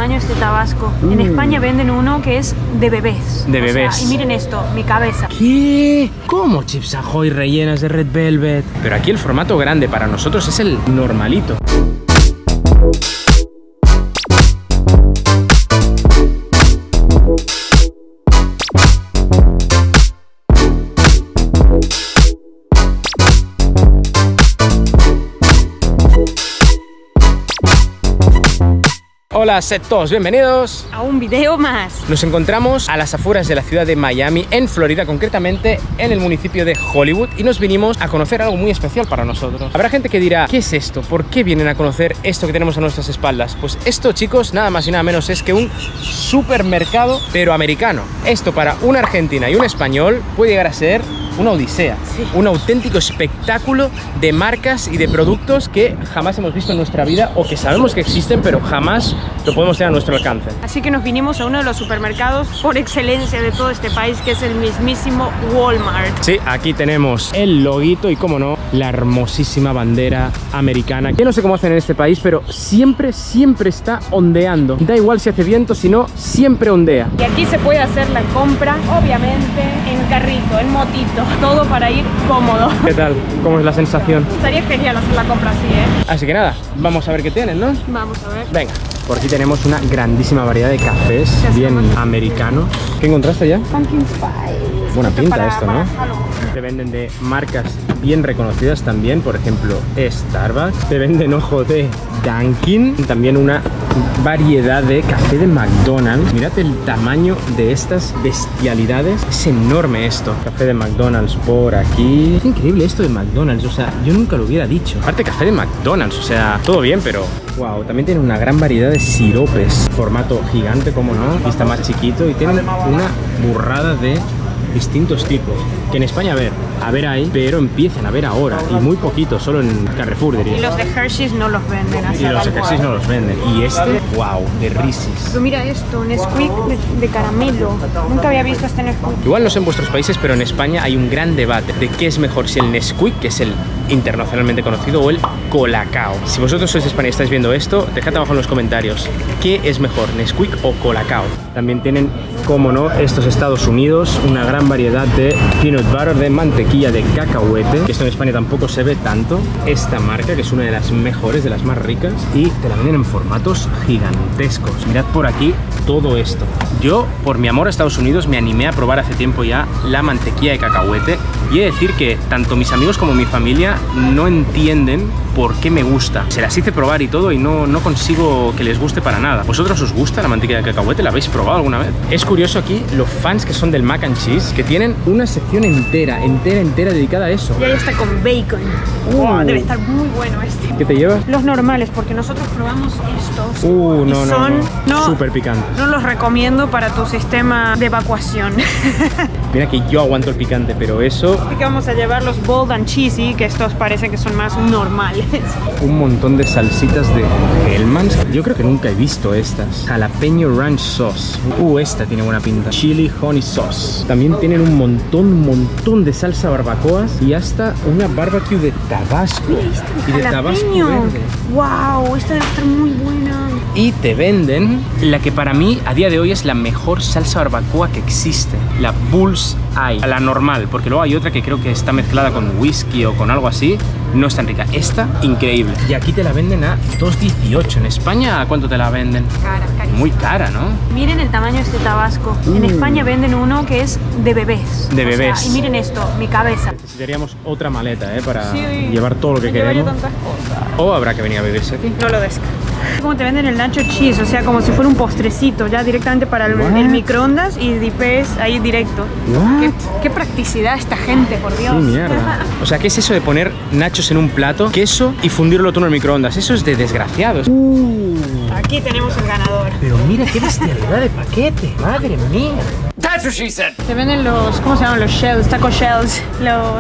tamaño este tabasco. En España venden uno que es de bebés. De bebés. Sea, y miren esto, mi cabeza. ¿Qué? ¿Cómo Chips Ahoy rellenas de Red Velvet? Pero aquí el formato grande para nosotros es el normalito. Hola, sed todos bienvenidos A un video más. Nos encontramos a las afueras de la ciudad de Miami, en Florida, concretamente en el municipio de Hollywood, y nos vinimos a conocer algo muy especial para nosotros. Habrá gente que dirá, ¿qué es esto? ¿Por qué vienen a conocer esto que tenemos a nuestras espaldas? Pues esto, chicos, nada más y nada menos es que un supermercado, pero americano. Esto para una argentina y un español puede llegar a ser una odisea, sí. Un auténtico espectáculo de marcas y de productos que jamás hemos visto en nuestra vida, o que sabemos que existen, pero jamás lo podemos tener a nuestro alcance. Así que nos vinimos a uno de los supermercados por excelencia de todo este país, que es el mismísimo Walmart. Sí, aquí tenemos el loguito y, como no, la hermosísima bandera americana. Yo no sé cómo hacen en este país, pero siempre está ondeando. Da igual si hace viento, si no, siempre ondea. Y aquí se puede hacer la compra, obviamente, en carrito, en motito. Todo para ir cómodo. ¿Qué tal? ¿Cómo es la sensación? Estaría genial hacer la compra así, ¿eh? Así que nada, vamos a ver qué tienen, ¿no? Vamos a ver. Venga, por aquí tenemos una grandísima variedad de cafés, bien americanos. ¿Qué encontraste ya? Pumpkin Spice. Buena pinta esto, ¿no? Halloween. Te venden de marcas bien reconocidas también, por ejemplo, Starbucks. Te venden, ojo, de Dunkin'. También una variedad de café de McDonald's. Mirad el tamaño de estas bestialidades. Es enorme esto. Café de McDonald's por aquí. Es increíble esto de McDonald's, o sea, yo nunca lo hubiera dicho. Aparte, café de McDonald's, o sea, todo bien, pero... Wow, también tiene una gran variedad de siropes. Formato gigante, como no. Y está más chiquito. Y tienen una burrada de distintos tipos, que en España a ver hay, pero empiezan a ver ahora, y muy poquito, solo en Carrefour, diría. Y los de Hershey's no los venden así. Y los de Hershey's no los venden. Y este, wow, de Reese's. Pero mira esto, Nesquik de caramelo. Nunca había visto este Nesquik. Igual no sé en vuestros países, pero en España hay un gran debate de qué es mejor, si el Nesquik, que es el internacionalmente conocido, o el Colacao. Si vosotros sois de España y estáis viendo esto, dejad abajo en los comentarios qué es mejor, Nesquik o Colacao. También tienen, como no, estos Estados Unidos, una gran variedad de peanut butter, de mantequilla de cacahuete, que esto en España tampoco se ve tanto. Esta marca, que es una de las mejores, de las más ricas, y te la venden en formatos gigantescos. Mirad por aquí todo esto. Yo, por mi amor a Estados Unidos, me animé a probar hace tiempo ya la mantequilla de cacahuete, y he de decir que tanto mis amigos como mi familia no entienden por qué me gusta. Se las hice probar y todo, y no consigo que les guste para nada. ¿Vosotros os gusta la mantequilla de cacahuete? ¿La habéis probado alguna vez? Es curioso aquí los fans que son del mac and cheese, que tienen una sección entera dedicada a eso. Y ahí está con bacon. Wow, debe estar muy bueno este. ¿Qué te llevas? Los normales, porque nosotros probamos estos. No. Súper picantes. No los recomiendo para tu sistema de evacuación. Mira que yo aguanto el picante, pero eso... Así que vamos a llevar los bold and cheesy, que estos parecen que son más normales. Un montón de salsitas de Hellmann's. Yo creo que nunca he visto estas. Jalapeño ranch sauce. Esta tiene buena pinta. Chili honey sauce. También tienen un montón de salsa barbacoas, y hasta una barbecue de Tabasco. Y de Tabasco verde. Wow, esta debe estar muy buena. Y te venden la que para mí a día de hoy es la mejor salsa barbacoa que existe, la Bull's Eye, la normal, porque luego hay otra que creo que está mezclada con whisky o con algo así. No es tan rica. Esta, increíble. Y aquí te la venden a $2.18. ¿En España a cuánto te la venden? Cara, carísima. Muy cara, ¿no? Miren el tamaño de este tabasco. En España venden uno que es de bebés. De bebés. Y miren esto, mi cabeza. Necesitaríamos otra maleta, para Sí, llevar todo lo que queremos. Tantas cosas. O habrá que venir a beberse aquí. No lo descarto. Como te venden el nacho cheese, o sea, como si fuera un postrecito, ya directamente para el microondas, y dipes ahí directo. ¿Qué practicidad esta gente, por Dios. Sí, mierda. O sea, ¿qué es eso de poner nachos en un plato, queso y fundirlo todo en el microondas? Eso es de desgraciados. Aquí tenemos el ganador. Pero mira qué bestialidad de paquete, madre mía. That's what she said. Te venden los, ¿cómo se llaman? Los shells, taco shells.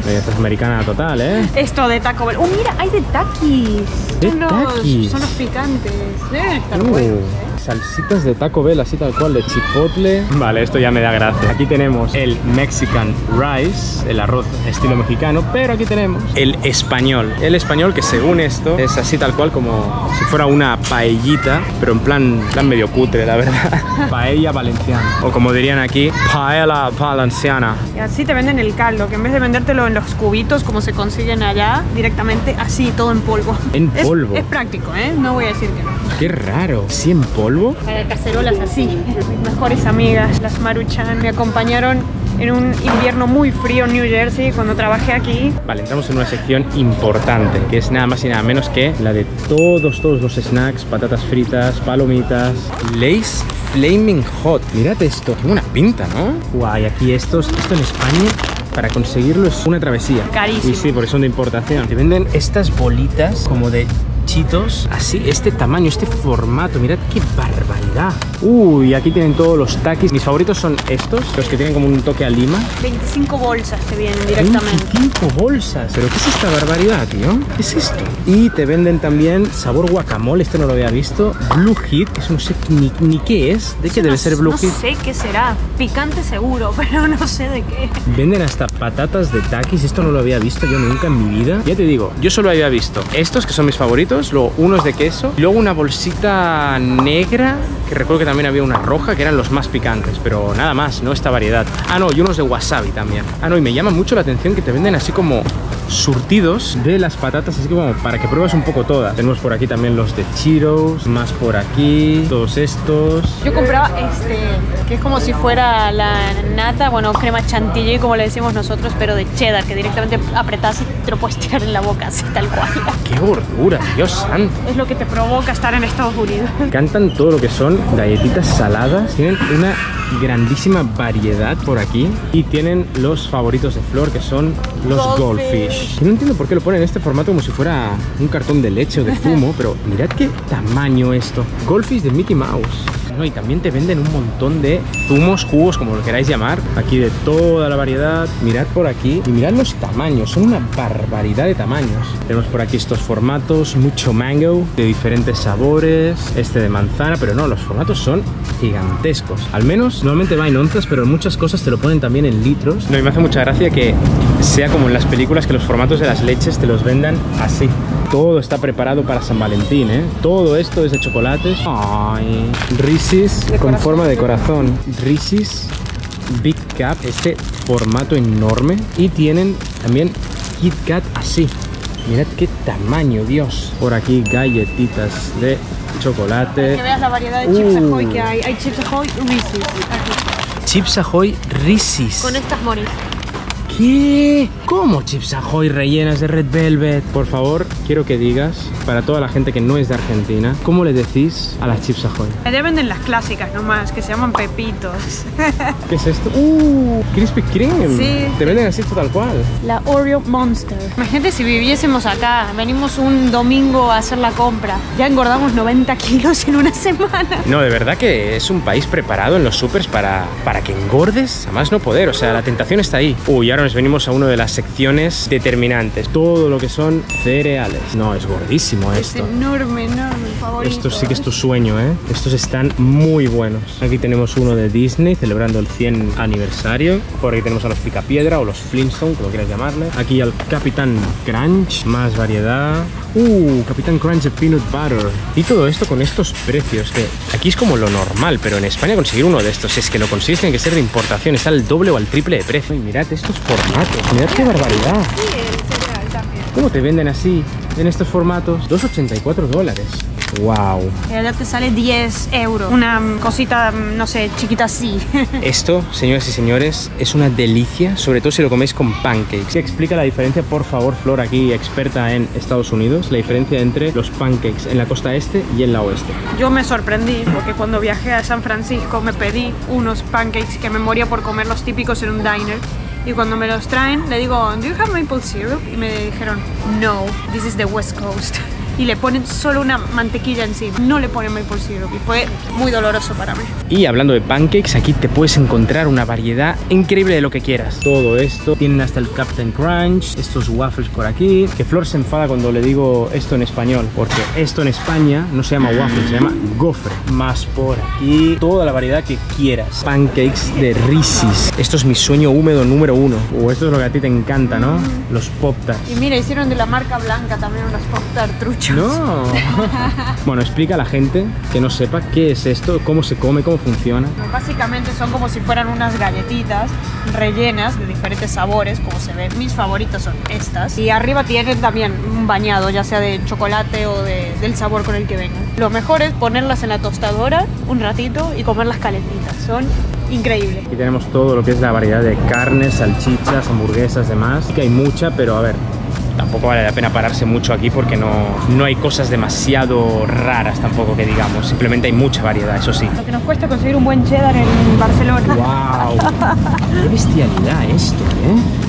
Esta es americana total, ¿eh? Esto de Taco Bell. Mira, hay de Takis. ¿De Takis? Son los picantes. Deben estar buenos, las salsitas de Taco Bell, así tal cual, de chipotle. Vale, esto ya me da gracia. Aquí tenemos el Mexican Rice, el arroz estilo mexicano, pero aquí tenemos el español. El español que según esto es así tal cual como si fuera una paellita, pero en plan medio cutre, la verdad. Paella valenciana. O como dirían aquí, paella valenciana. Y así te venden el caldo, que en vez de vendértelo en los cubitos como se consiguen allá, directamente así, todo en polvo. En polvo. Es práctico, ¿eh? No voy a decir que no. Qué raro. ¿Sí en polvo? Para cacerolas así. Mis mejores amigas, las Maruchan, me acompañaron en un invierno muy frío en New Jersey cuando trabajé aquí. Vale, entramos en una sección importante, que es nada más y nada menos que la de todos los snacks, patatas fritas, palomitas, Lay's Flaming Hot. Mirad esto, tiene una pinta, ¿no? Guay, aquí esto en España, para conseguirlo es una travesía. Carísimo. Y sí, porque son de importación. Te venden estas bolitas como de Cheetos, así, este tamaño, este formato, mirad qué barbaridad. Uy, aquí tienen todos los Takis. Mis favoritos son estos, los que tienen como un toque a lima. 25 bolsas te vienen directamente. 25 bolsas. ¿Pero qué es esta barbaridad, tío? ¿Qué es esto? Y te venden también sabor guacamole, este no lo había visto. Blue Heat, que eso no sé ni qué es. ¿De qué debe ser Blue Heat? No sé qué será. Picante seguro, pero no sé de qué. Venden hasta patatas de Takis, esto no lo había visto yo nunca en mi vida. Ya te digo, yo solo había visto estos, que son mis favoritos, luego unos de queso, y luego una bolsita negra, que recuerdo que también había una roja, que eran los más picantes, pero nada más, no esta variedad. Ah, no, y unos de wasabi también. Ah, no, y me llama mucho la atención que te venden así como surtidos de las patatas, así como para que pruebes un poco todas. Tenemos por aquí también los de Cheetos, más por aquí, todos estos. Yo compraba este, que es como si fuera la nata, bueno, crema chantilly como le decimos nosotros, pero de cheddar, que directamente apretás y te lo puedes tirar en la boca, así tal cual. ¡Qué gordura, Dios santo! Es lo que te provoca estar en Estados Unidos. Me encantan todo lo que son galletitas saladas. Tienen una grandísima variedad por aquí. Y tienen los favoritos de Flor, que son los Goldfish. Y no entiendo por qué lo ponen en este formato como si fuera un cartón de leche o de zumo, pero mirad qué tamaño esto. Goldfish de Mickey Mouse. No, y también te venden un montón de zumos, jugos, como lo queráis llamar. Aquí de toda la variedad. Mirad por aquí y mirad los tamaños. Son una barbaridad de tamaños. Tenemos por aquí estos formatos, mucho mango, de diferentes sabores. Este de manzana, pero no, los formatos son gigantescos. Al menos, normalmente va en onzas, pero en muchas cosas te lo ponen también en litros. No, y me hace mucha gracia que sea como en las películas, que los formatos de las leches te los vendan así. Todo está preparado para San Valentín, ¿eh? Todo esto es de chocolates. Ay, Reese's con forma de corazón. Reese's Big Cup, este formato enorme. Y tienen también Kit Kat así. Mirad qué tamaño, Dios. Por aquí galletitas de chocolate. Para que veas la variedad de Chips Ahoy que hay. Hay Chips Ahoy Reese's. Aquí. Chips Ahoy Reese's. Con estas moris. ¿Qué? ¿Cómo Chips Ahoy rellenas de Red Velvet? Por favor, quiero que digas, para toda la gente que no es de Argentina, ¿cómo le decís a las Chips Ahoy? Allá venden las clásicas nomás, que se llaman pepitos. ¿Qué es esto? Krispy Kreme. Sí. Te venden así tal cual. La Oreo Monster. Imagínate si viviésemos acá, venimos un domingo a hacer la compra. Ya engordamos 90 kilos en una semana. No, de verdad que es un país preparado en los supers para que engordes a más no poder. O sea, la tentación está ahí. Uy, ahora nos venimos a una de las secciones determinantes. Todo lo que son cereales. No, es gordísimo esto. Es enorme, favorito. Esto sí que es tu sueño, ¿eh? Estos están muy buenos. Aquí tenemos uno de Disney celebrando el 100 aniversario. Por aquí tenemos a los Picapiedra o los Flintstones, como quieras llamarle. Aquí al Capitán Crunch, más variedad. Capitán Crunch de Peanut Butter. Y todo esto con estos precios, que aquí es como lo normal, pero en España conseguir uno de estos, si es que lo consigues, tiene que ser de importación. Está al doble o al triple de precio. Y mirad estos formatos, mirad qué barbaridad. Sí, el cereal también. ¿Cómo te venden así, en estos formatos? $2,84. Wow. Y allá te sale 10 euros. Una cosita, no sé, chiquita así. Esto, señoras y señores, es una delicia, sobre todo si lo coméis con pancakes. Explica la diferencia, por favor, Flor, aquí experta en Estados Unidos, la diferencia entre los pancakes en la costa este y en la oeste. Yo me sorprendí porque cuando viajé a San Francisco me pedí unos pancakes que me moría por comer, los típicos en un diner. Y cuando me los traen, le digo, ¿do you have maple syrup? Y me dijeron, no, this is the West Coast. y le ponen solo una mantequilla encima. No le ponen maple syrup y fue muy doloroso para mí. Y hablando de pancakes, aquí te puedes encontrar una variedad increíble de lo que quieras. Todo esto, tienen hasta el Captain Crunch, estos waffles por aquí. Que Flor se enfada cuando le digo esto en español, porque esto en España no se llama waffle, se llama gofre. Más por aquí, toda la variedad que quieras. Pancakes de Reese's. Esto es mi sueño húmedo número 1. Esto es lo que a ti te encanta, ¿no? Los Pop-Tarts. Y mira, hicieron de la marca Blanca también unos Pop-Tart truchos. No. Bueno, explica a la gente que no sepa qué es esto, cómo se come, cómo funciona. Básicamente son como si fueran unas galletitas rellenas de diferentes sabores, como se ven. Mis favoritas son estas. Y arriba tienen también un bañado, ya sea de chocolate o del sabor con el que vengan. Lo mejor es ponerlas en la tostadora un ratito y comerlas calentitas. Son increíbles. Aquí tenemos todo lo que es la variedad de carnes, salchichas, hamburguesas, demás. Que hay mucha, pero a ver, tampoco vale la pena pararse mucho aquí porque no hay cosas demasiado raras tampoco que digamos. Simplemente hay mucha variedad, eso sí. Lo que nos cuesta conseguir un buen cheddar en Barcelona. ¡Wow! ¡Qué bestialidad esto,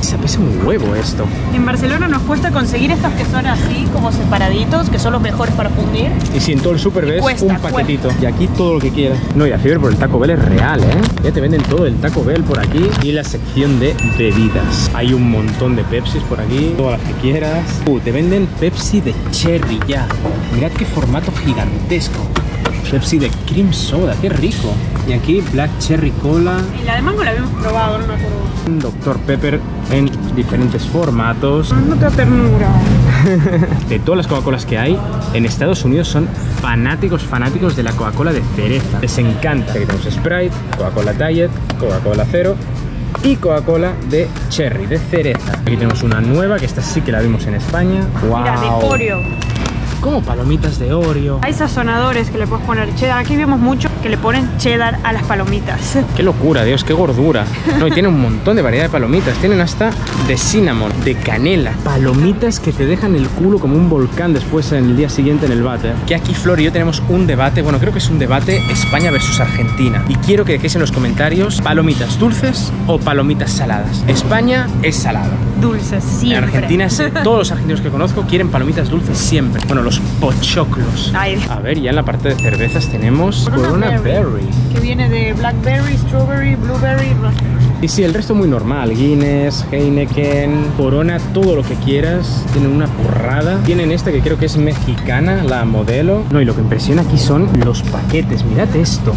Se pesa un huevo esto. En Barcelona nos cuesta conseguir estos que son así como separaditos, que son los mejores para fundir. Y si en todo el súper ves un paquetito. Y aquí todo lo que quieras. No, y la fiebre por el Taco Bell es real, Ya te venden todo el Taco Bell por aquí. Y la sección de bebidas. Hay un montón de Pepsis por aquí, todas las que quieras. Te venden Pepsi de cherry ya. Mirad qué formato gigantesco. Pepsi de cream soda, qué rico. Y aquí Black Cherry Cola. Y la de mango la habíamos probado, no me acuerdo. Dr. Pepper en diferentes formatos. No te da ternura. De todas las Coca-Colas que hay, en Estados Unidos son fanáticos de la Coca-Cola de cereza. Les encanta. Aquí tenemos Sprite, Coca-Cola Diet, Coca-Cola Cero y Coca-Cola de cherry, de cereza. Aquí tenemos una nueva, que esta sí que la vimos en España. ¡Wow! Mira, de Oreo. Como palomitas de Oreo. Hay sazonadores que le puedes poner cheddar. Aquí vemos mucho que le ponen cheddar a las palomitas. Qué locura, Dios, qué gordura. No, y tiene un montón de variedad de palomitas. Tienen hasta de cinnamon, de canela. Palomitas que te dejan el culo como un volcán después en el día siguiente en el váter. Que aquí Flor y yo tenemos un debate, bueno, creo que es un debate España versus Argentina. Y quiero que dejéis en los comentarios palomitas dulces o palomitas saladas. España es salada. Dulces, siempre. En Argentina, todos los argentinos que conozco quieren palomitas dulces siempre. Bueno, los pochoclos. Ay. A ver, ya en la parte de cervezas tenemos Corona Berry. Que viene de blackberry, strawberry, blueberry, raspberry. Y sí, el resto muy normal. Guinness, Heineken, Corona, todo lo que quieras. Tienen una burrada. Tienen esta que creo que es mexicana, la modelo. No, y lo que impresiona aquí son los paquetes. Mirad esto.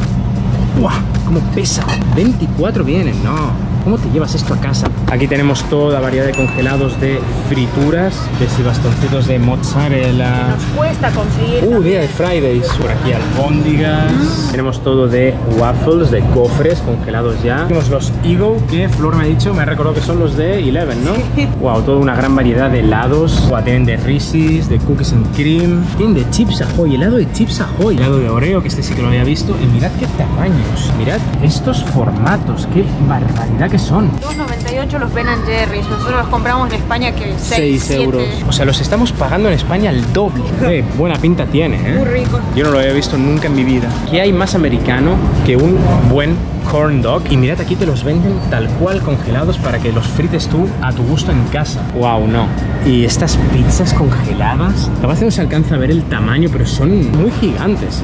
¡Buah! ¿Cómo pesa? 24 vienen, no. ¿Cómo te llevas esto a casa? Aquí tenemos toda variedad de congelados de frituras, que si bastoncitos de mozzarella. Nos cuesta conseguir. Día de Fridays. Por aquí albóndigas. Tenemos todo de waffles, de cofres congelados ya. Tenemos los Eagle, que Flor me ha dicho, me ha recordado que son los de Eleven, ¿no? Wow, toda una gran variedad de helados. Tienen de Reese's, de Cookies and Cream. Tienen de Chips Ahoy, helado de Chips Ahoy. Helado de Oreo, que este sí que lo había visto. Y mirad qué tamaños. Mirad estos formatos, qué barbaridad que son. 2,98 los Ben & Jerry's. Nosotros los compramos en España que 6 euros. O sea, los estamos pagando en España el doble. Buena pinta tiene, Muy rico. Yo no lo había visto nunca en mi vida. ¿Qué hay más americano que un buen corn dog? Y mirad, aquí te los venden tal cual congelados para que los frites tú a tu gusto en casa. Wow, no. Y estas pizzas congeladas, capaz no se alcanza a ver el tamaño, pero son muy gigantes,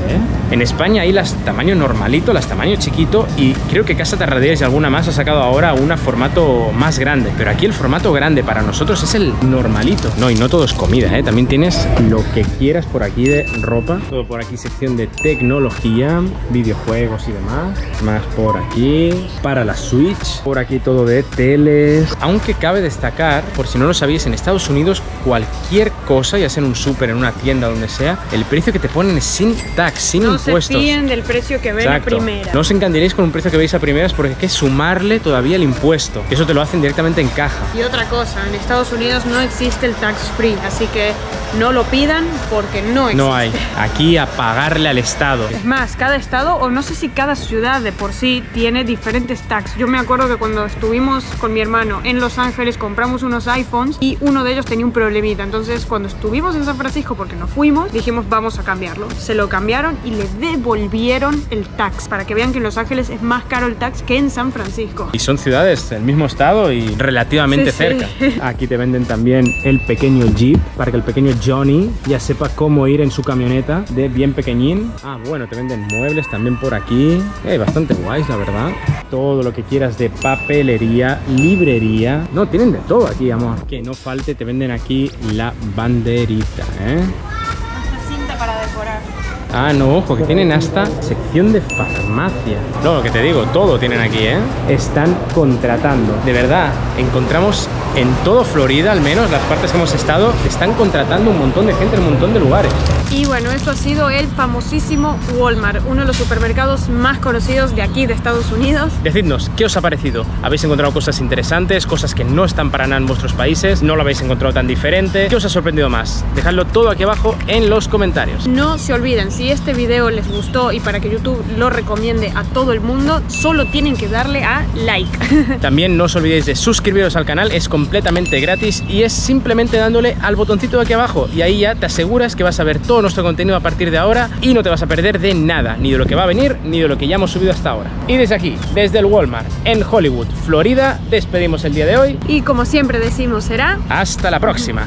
En España hay las tamaño normalito, las tamaño chiquito, y creo que Casa Terraderos y alguna más ha sacado ahora una formato más grande, pero aquí el formato grande para nosotros es el normalito. No, y no todo es comida, también tienes lo que quieras por aquí de ropa. Todo por aquí, sección de tecnología, videojuegos y demás. Más por aquí, para la Switch. Por aquí todo de teles. Aunque cabe destacar, por si no lo sabíais, en Estados Unidos cualquier cosa, ya sea en un súper, en una tienda, donde sea, el precio que te ponen es sin tax, sin impuestos. No se fíen del precio que ven a primera. No os encandiréis con un precio que veis a primeras, porque hay que sumarle todavía el impuesto. Eso te lo hacen directamente en caja. Y otra cosa, en Estados Unidos no existe el tax free, así que no lo pidan porque no existe. No hay. Aquí a pagarle al estado. Es más, cada estado, o no sé si cada ciudad de por sí, y tiene diferentes tags. Yo me acuerdo que cuando estuvimos con mi hermano en Los Ángeles compramos unos iPhones y uno de ellos tenía un problemita. Entonces cuando estuvimos en San Francisco, porque nos fuimos, dijimos vamos a cambiarlo. Se lo cambiaron y le devolvieron el tax, para que vean que en Los Ángeles es más caro el tax que en San Francisco. Y son ciudades del mismo estado y relativamente cerca. Aquí te venden también el pequeño Jeep, para que el pequeño Johnny ya sepa cómo ir en su camioneta de bien pequeñín. Ah, bueno, te venden muebles también por aquí. Bastante guays, la verdad. Todo lo que quieras de papelería, librería. No, tienen de todo aquí, amor. Que no falte, te venden aquí la banderita, Hasta cinta para decorar. Ah, no, ojo, que tienen hasta sección de farmacia. No, lo que te digo, todo tienen aquí, Están contratando. De verdad, encontramos en todo Florida, al menos las partes que hemos estado, están contratando un montón de gente en un montón de lugares. Y bueno, esto ha sido el famosísimo Walmart, uno de los supermercados más conocidos de aquí, de Estados Unidos. Decidnos, ¿qué os ha parecido? ¿Habéis encontrado cosas interesantes, cosas que no están para nada en vuestros países? ¿No lo habéis encontrado tan diferente? ¿Qué os ha sorprendido más? Dejadlo todo aquí abajo en los comentarios. No se olviden, si este video les gustó y para que YouTube lo recomiende a todo el mundo, solo tienen que darle a like. También no os olvidéis de suscribiros al canal, es completamente gratis y es simplemente dándole al botoncito de aquí abajo y ahí ya te aseguras que vas a ver todo nuestro contenido a partir de ahora y no te vas a perder de nada, ni de lo que va a venir, ni de lo que ya hemos subido hasta ahora. Y desde aquí, desde el Walmart en Hollywood, Florida, despedimos el día de hoy. Y como siempre decimos, será... Hasta la próxima.